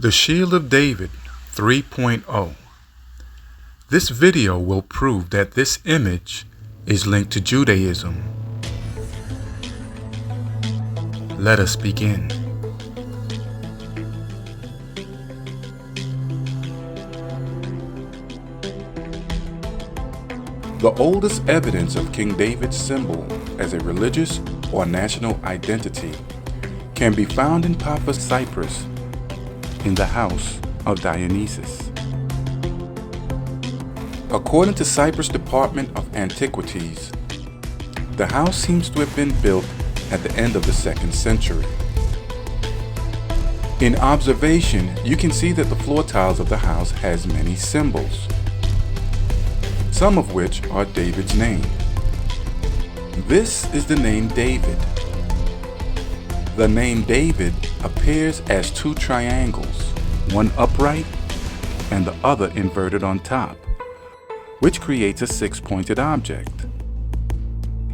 The Shield of David 3.0. This video will prove that this image is linked to Judaism. Let us begin. The oldest evidence of King David's symbol as a religious or national identity can be found in Paphos, Cyprus, in the house of Dionysus. According to Cyprus Department of Antiquities, the house seems to have been built at the end of the 2nd century. In observation, you can see that the floor tiles of the house has many symbols, some of which are David's name. This is the name David. The name David appears as two triangles, one upright and the other inverted on top, which creates a 6-pointed object.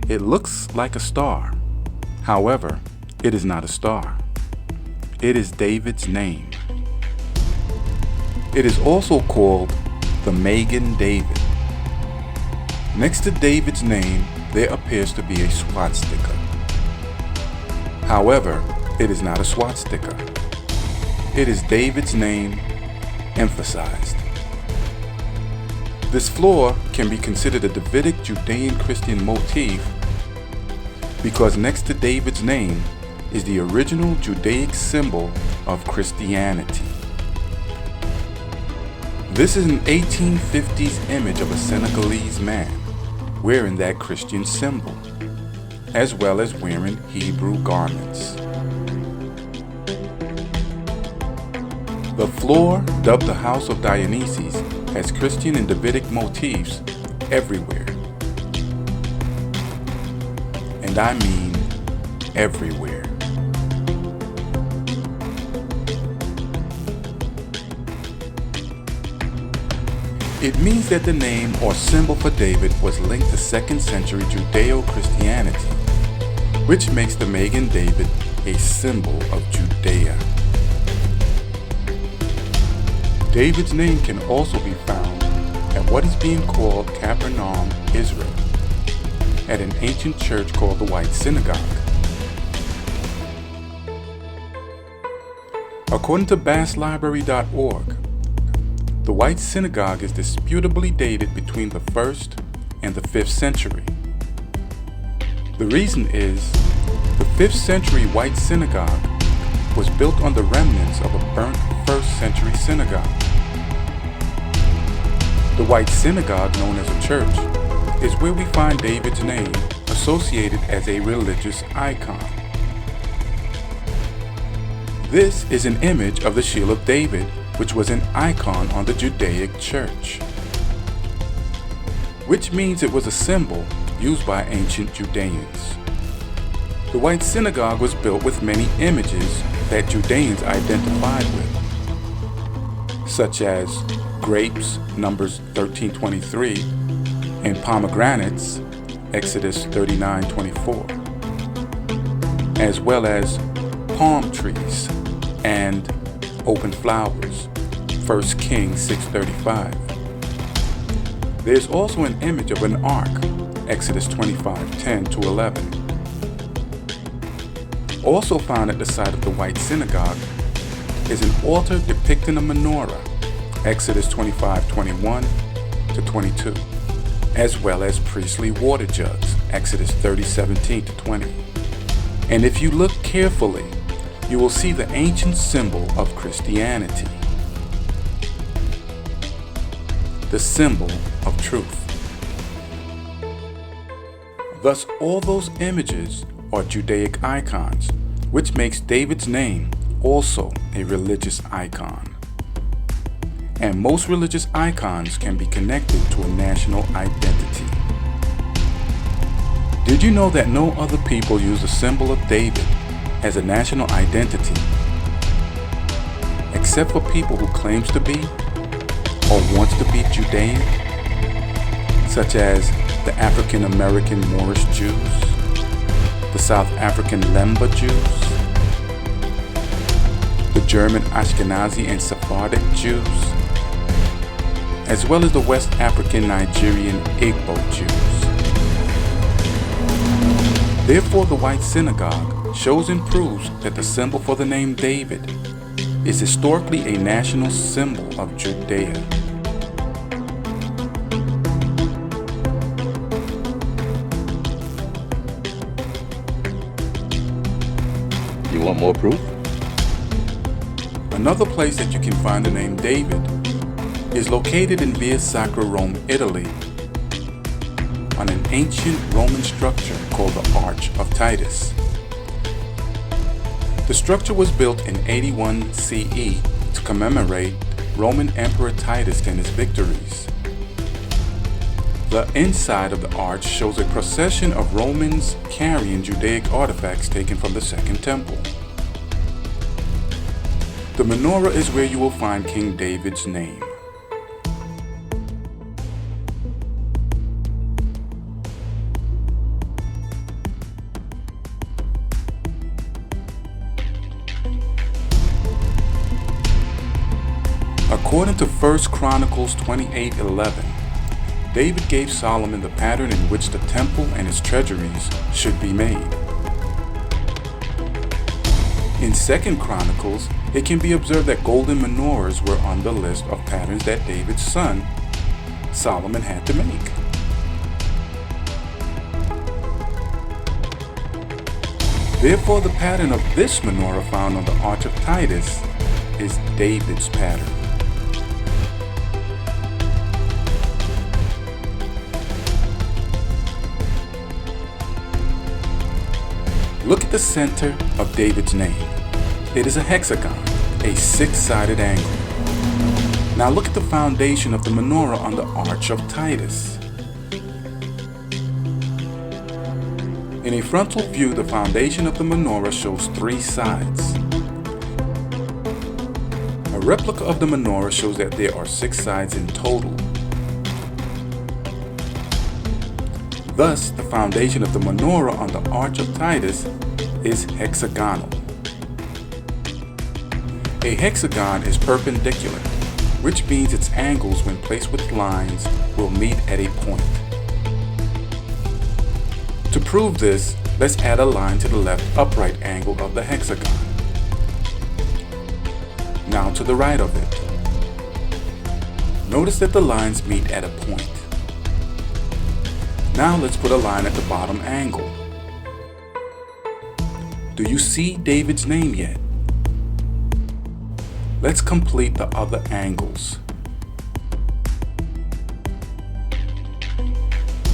It looks like a star. However, it is not a star. It is David's name. It is also called the Magen David. Next to David's name, there appears to be a swastika. However, it is not a swastika. It is David's name emphasized. This floor can be considered a Davidic Judean Christian motif because next to David's name is the original Judaic symbol of Christianity. This is an 1850s image of a Senegalese man wearing that Christian symbol, as well as wearing Hebrew garments. The floor, dubbed the House of Dionysus, has Christian and Davidic motifs everywhere. And I mean everywhere. It means that the name or symbol for David was linked to 2nd century Judeo-Christianity, which makes the Magen David a symbol of Judea. David's name can also be found at what is being called Capernaum, Israel, at an ancient church called the White Synagogue. According to BassLibrary.org, the White Synagogue is disputably dated between the 1st and the 5th century. The reason is, the 5th century White Synagogue was built on the remnants of a burnt 1st century synagogue. The White Synagogue, known as a church, is where we find David's name associated as a religious icon. This is an image of the Shield of David, which was an icon on the Judaic church, which means it was a symbol used by ancient Judeans. The White Synagogue was built with many images that Judeans identified with, such as grapes, Numbers 13:23, and pomegranates, Exodus 39:24, as well as palm trees and open flowers, 1 Kings 6:35. There's also an image of an ark, Exodus 25:10-11. Also found at the site of the White Synagogue is an altar depicting a menorah, Exodus 25:21-22, as well as priestly water jugs, Exodus 30:17-20. And if you look carefully, you will see the ancient symbol of Christianity, the symbol of truth. Thus, all those images are Judaic icons, which makes David's name also a religious icon. And most religious icons can be connected to a national identity. Did you know that no other people use the symbol of David as a national identity, except for people who claims to be or wants to be Judean, such as the African American Moorish Jews, the South African Lemba Jews, the German Ashkenazi and Sephardic Jews, as well as the West African Nigerian Igbo Jews. Therefore, the White Synagogue shows and proves that the symbol for the name David is historically a national symbol of Judea. You want more proof? Another place that you can find the name David is located in Via Sacra, Rome, Italy, on an ancient Roman structure called the Arch of Titus. The structure was built in 81 CE to commemorate Roman Emperor Titus and his victories. The inside of the arch shows a procession of Romans carrying Judaic artifacts taken from the Second Temple. The Menowrah is where you will find King David's name. According to 1 Chronicles 28:11, David gave Solomon the pattern in which the temple and its treasuries should be made. In 2 Chronicles, it can be observed that golden menorahs were on the list of patterns that David's son, Solomon, had to make. Therefore, the pattern of this menorah found on the Arch of Titus is David's pattern. Look at the center of David's name. It is a hexagon, a six-sided angle. Now look at the foundation of the menorah on the Arch of Titus. In a frontal view, the foundation of the menorah shows three sides. A replica of the menorah shows that there are six sides in total. Thus, the foundation of the menorah on the Arch of Titus is hexagonal. A hexagon is perpendicular, which means its angles when placed with lines will meet at a point. To prove this, let's add a line to the left upright angle of the hexagon. Now to the right of it. Notice that the lines meet at a point. Now let's put a line at the bottom angle. Do you see David's name yet? Let's complete the other angles.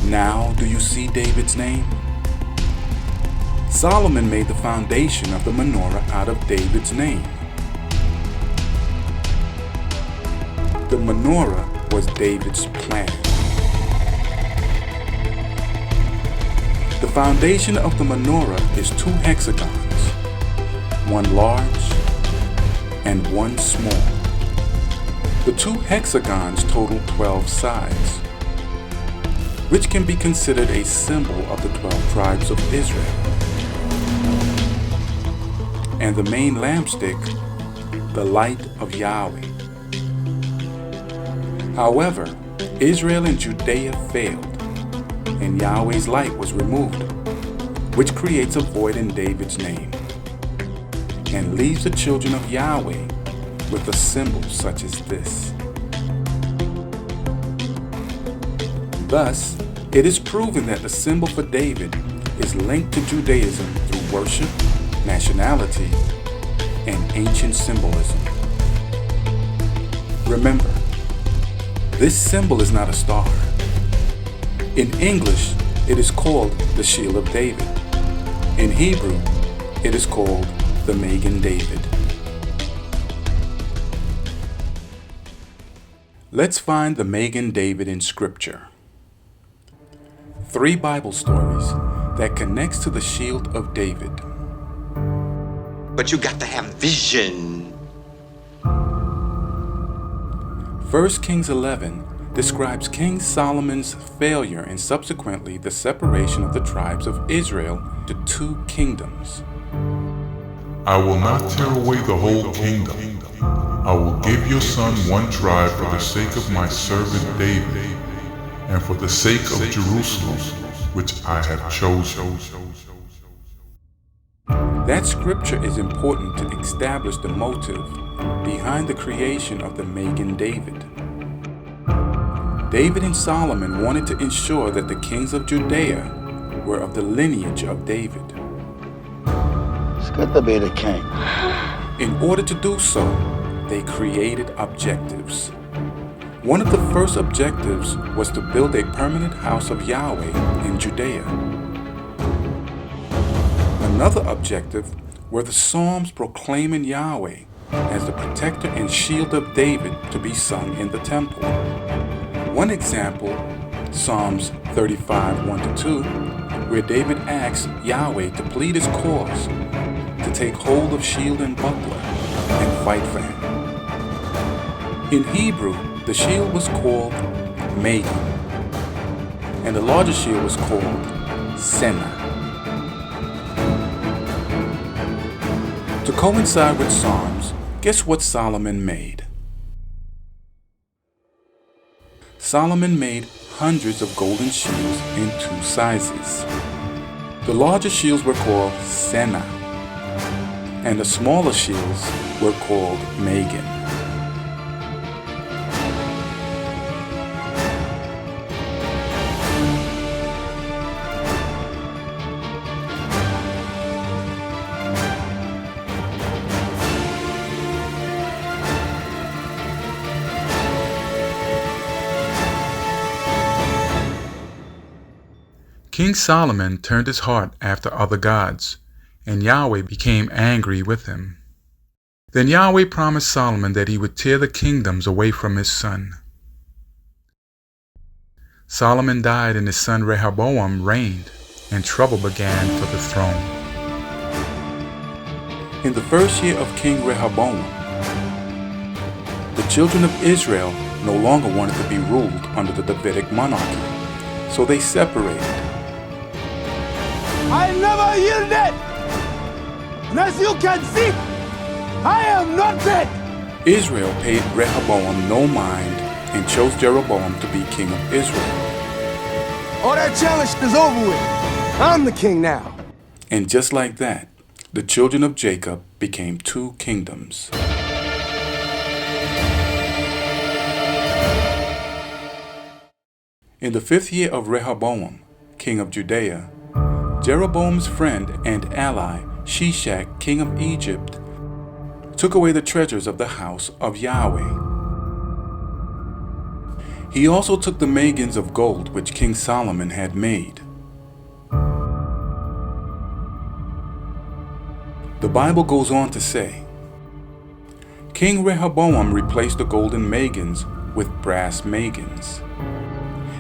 Now, do you see David's name? Solomon made the foundation of the menorah out of David's name. The menorah was David's plan. The foundation of the menorah is two hexagons, one large and one small. The two hexagons total 12 sides, which can be considered a symbol of the 12 tribes of Israel. And the main lampstick, the light of Yahweh. However, Israel and Judea failed, and Yahweh's light was removed, which creates a void in David's name, and leaves the children of Yahweh with a symbol such as this. Thus, it is proven that the symbol for David is linked to Judaism through worship, nationality, and ancient symbolism. Remember, this symbol is not a star. In English, it is called the Shield of David. In Hebrew, it is called the Magen David. Let's find the Magen David in Scripture. 3 Bible stories that connects to the Shield of David. But you got to have vision. 1 Kings 11 describes King Solomon's failure and subsequently the separation of the tribes of Israel to 2 kingdoms. I will not tear away the whole kingdom. I will give your son one tribe for the sake of my servant David, and for the sake of Jerusalem, which I have chosen. That scripture is important to establish the motive behind the creation of the Magen David. David and Solomon wanted to ensure that the kings of Judea were of the lineage of David. It's good to be the king. In order to do so, they created objectives. One of the first objectives was to build a permanent house of Yahweh in Judea. Another objective were the Psalms proclaiming Yahweh as the protector and shield of David to be sung in the temple. One example, Psalms 35, 1-2, where David asks Yahweh to plead his cause, to take hold of shield and buckler, and fight for him. In Hebrew, the shield was called Magen, and the larger shield was called Senna. To coincide with Psalms, guess what Solomon made? Solomon made hundreds of golden shields in 2 sizes. The larger shields were called Senna, and the smaller shields were called Magen. King Solomon turned his heart after other gods, and Yahweh became angry with him. Then Yahweh promised Solomon that he would tear the kingdoms away from his son. Solomon died and his son Rehoboam reigned, and trouble began for the throne. In the first year of King Rehoboam, the children of Israel no longer wanted to be ruled under the Davidic monarchy, so they separated. I never yielded! And as you can see, I am not dead! Israel paid Rehoboam no mind and chose Jeroboam to be king of Israel. All that challenge is over with. I'm the king now. And just like that, the children of Jacob became 2 kingdoms. In the 5th year of Rehoboam, king of Judea, Jeroboam's friend and ally, Shishak, king of Egypt, took away the treasures of the house of Yahweh. He also took the Magens of gold which King Solomon had made. The Bible goes on to say, King Rehoboam replaced the golden Magens with brass Magens,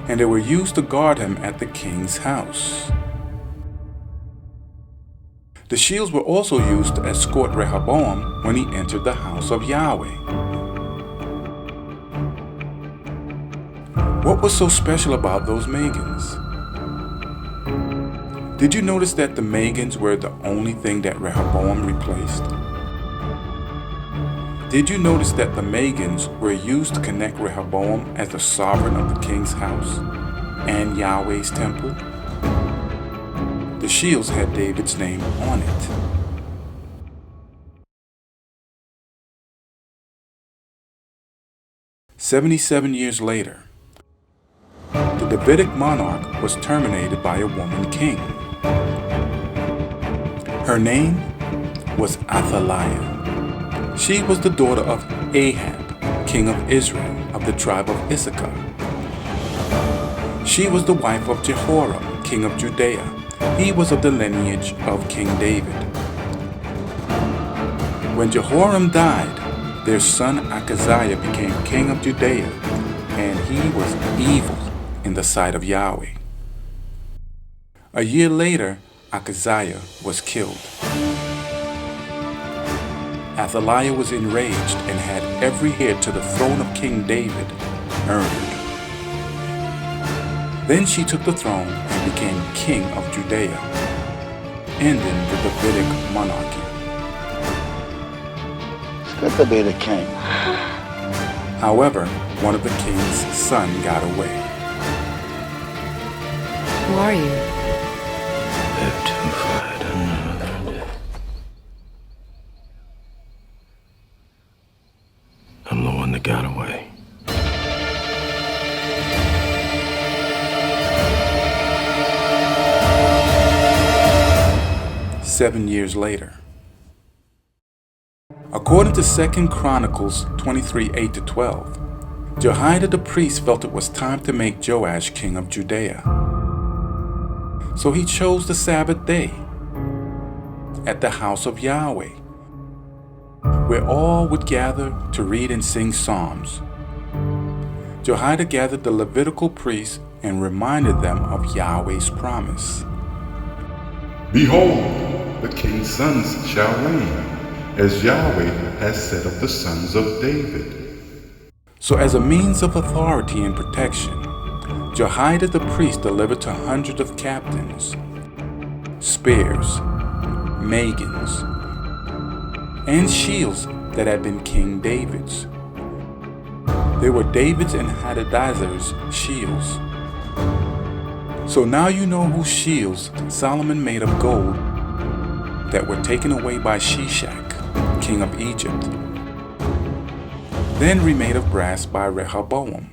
and they were used to guard him at the king's house. The shields were also used to escort Rehoboam when he entered the house of Yahweh. What was so special about those Magens? Did you notice that the Magens were the only thing that Rehoboam replaced? Did you notice that the Magens were used to connect Rehoboam as the sovereign of the king's house and Yahweh's temple? The shields had David's name on it. "77 years later, the Davidic monarch was terminated by a woman king. Her name was Athaliah. She was the daughter of Ahab, king of Israel, of the tribe of Issachar. She was the wife of Jehoram, king of Judea. He was of the lineage of King David. When Jehoram died, their son Ahaziah became king of Judea, and he was evil in the sight of Yahweh. A year later, Ahaziah was killed. Athaliah was enraged and had every heir to the throne of King David murdered. Then she took the throne and became king of Judea, ending the Davidic monarchy. Good to be the king. However, one of the king's son got away. Who are you? Lived and cried another day. I'm the one that got away. Seven years later. According to 2 Chronicles 23:8-12, Jehoiada the priest felt it was time to make Joash king of Judea. So he chose the Sabbath day at the house of Yahweh, where all would gather to read and sing psalms. Jehoiada gathered the Levitical priests and reminded them of Yahweh's promise. Behold, the king's sons shall reign, as Yahweh has said of the sons of David. So as a means of authority and protection, Jehoiada the priest delivered to hundreds of captains, spears, magons, and shields that had been King David's. They were David's and Hadadezer's shields. So now you know whose shields Solomon made of gold that were taken away by Shishak, king of Egypt, then remade of brass by Rehoboam.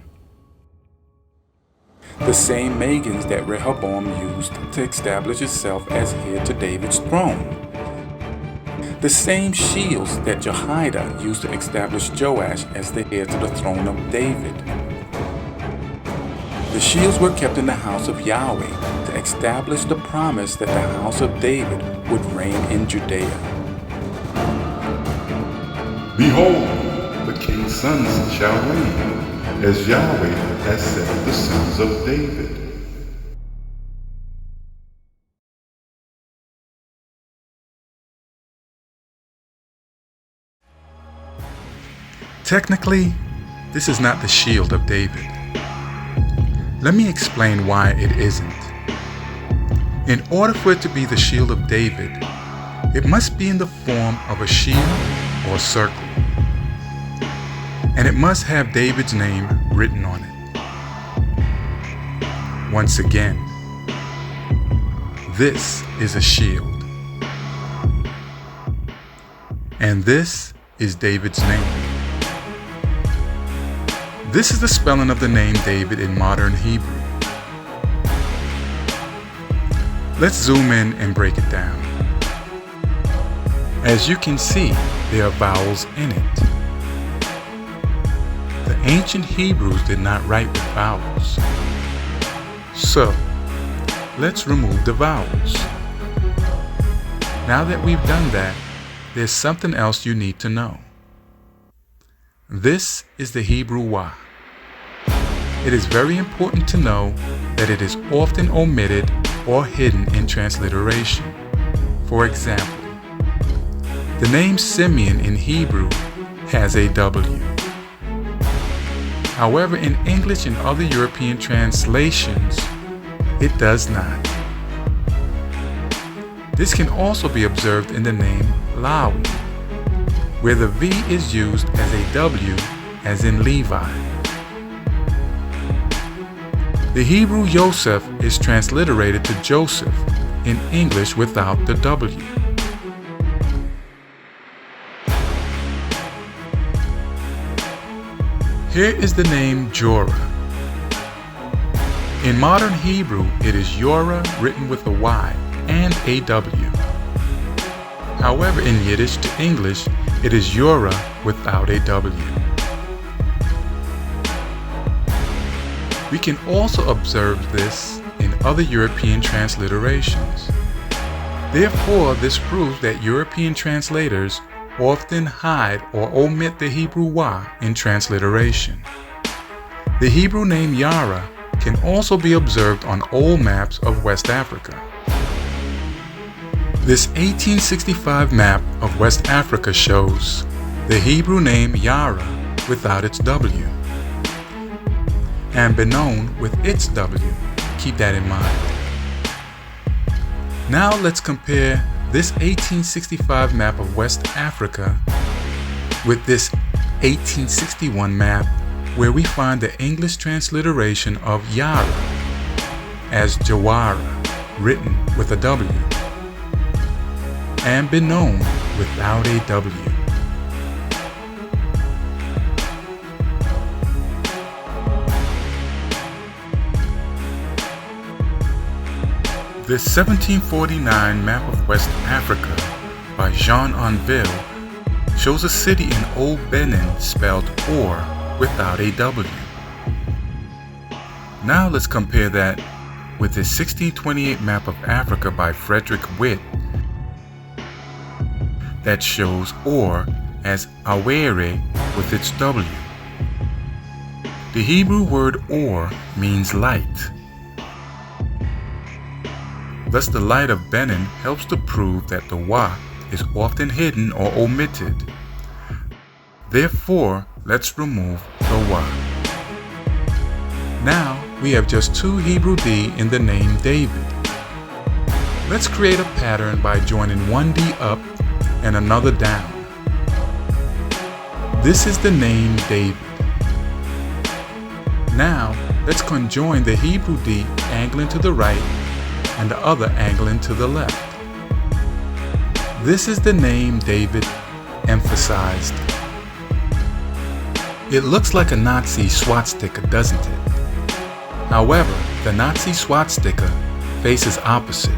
The same magons that Rehoboam used to establish itself as heir to David's throne. The same shields that Jehoiada used to establish Joash as the heir to the throne of David. The shields were kept in the house of Yahweh to establish the promise that the house of David would reign in Judea. Behold, the king's sons shall reign, as Yahweh has said of the sons of David. Technically, this is not the shield of David. Let me explain why it isn't. In order for it to be the shield of David, it must be in the form of a shield or circle. And it must have David's name written on it. Once again, this is a shield. And this is David's name. This is the spelling of the name David in modern Hebrew. Let's zoom in and break it down. As you can see, there are vowels in it. The ancient Hebrews did not write with vowels. So, let's remove the vowels. Now that we've done that, there's something else you need to know. This is the Hebrew Y. It is very important to know that it is often omitted or hidden in transliteration. For example, the name Simeon in Hebrew has a W. However, in English and other European translations, it does not. This can also be observed in the name Lawi, where the V is used as a W, as in Levi. The Hebrew Yosef is transliterated to Joseph in English without the W. Here is the name Jorah. In modern Hebrew, it is Yorah written with a Y and a W. However, in Yiddish to English, it is Yorah without a W. We can also observe this in other European transliterations. Therefore, this proves that European translators often hide or omit the Hebrew Y in transliteration. The Hebrew name Yara can also be observed on old maps of West Africa. This 1865 map of West Africa shows the Hebrew name Yara without its W, and Benon with its W. Keep that in mind. Now let's compare this 1865 map of West Africa with this 1861 map where we find the English transliteration of Yara as Jawara, written with a W, and Benon without a W. This 1749 map of West Africa by Jean Anville shows a city in Old Benin spelled Or without a W. Now let's compare that with the 1628 map of Africa by Frederick Witt that shows Or as Awere with its W. The Hebrew word Or means light. Thus the light of Benin helps to prove that the Wa is often hidden or omitted. Therefore, let's remove the Wa. Now we have just two Hebrew D in the name David. Let's create a pattern by joining one D up and another down. This is the name David. Now let's conjoin the Hebrew D angling to the right and the other angling to the left. This is the name David emphasized. It looks like a Nazi swastika, doesn't it? However, the Nazi swastika faces opposite.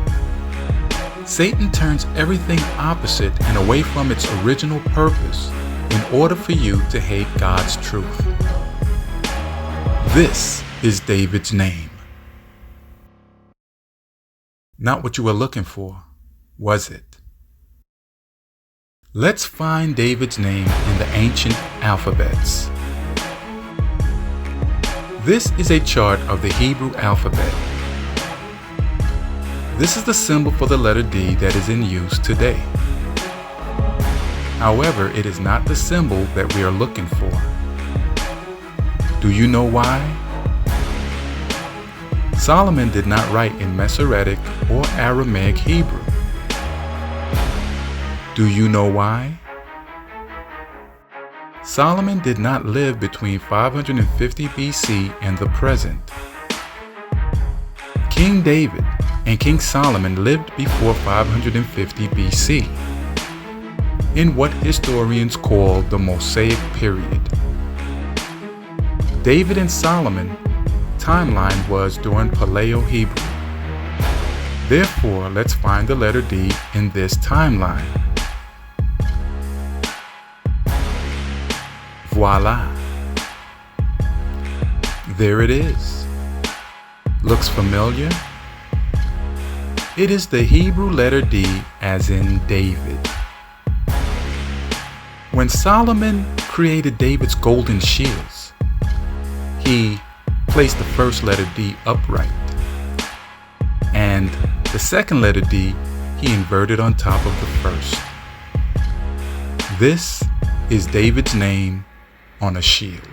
Satan turns everything opposite and away from its original purpose in order for you to hate God's truth. This is David's name. Not what you were looking for, was it? Let's find David's name in the ancient alphabets. This is a chart of the Hebrew alphabet. This is the symbol for the letter D that is in use today. However, it is not the symbol that we are looking for. Do you know why? Solomon did not write in Masoretic or Aramaic Hebrew. Do you know why? Solomon did not live between 550 BC and the present. King David and King Solomon lived before 550 BC, in what historians call the Mosaic period. David and Solomon timeline was during Paleo-Hebrew. Therefore, let's find the letter D in this timeline. Voila! There it is. Looks familiar? It is the Hebrew letter D as in David. When Solomon created David's golden shields, he placed the first letter D upright, and the second letter D he inverted on top of the first. This is David's name on a shield.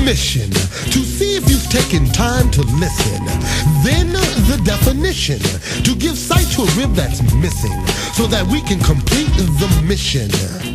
mission to see if you've taken time to listen. Then the definition to give sight to a rib that's missing so that we can complete the mission.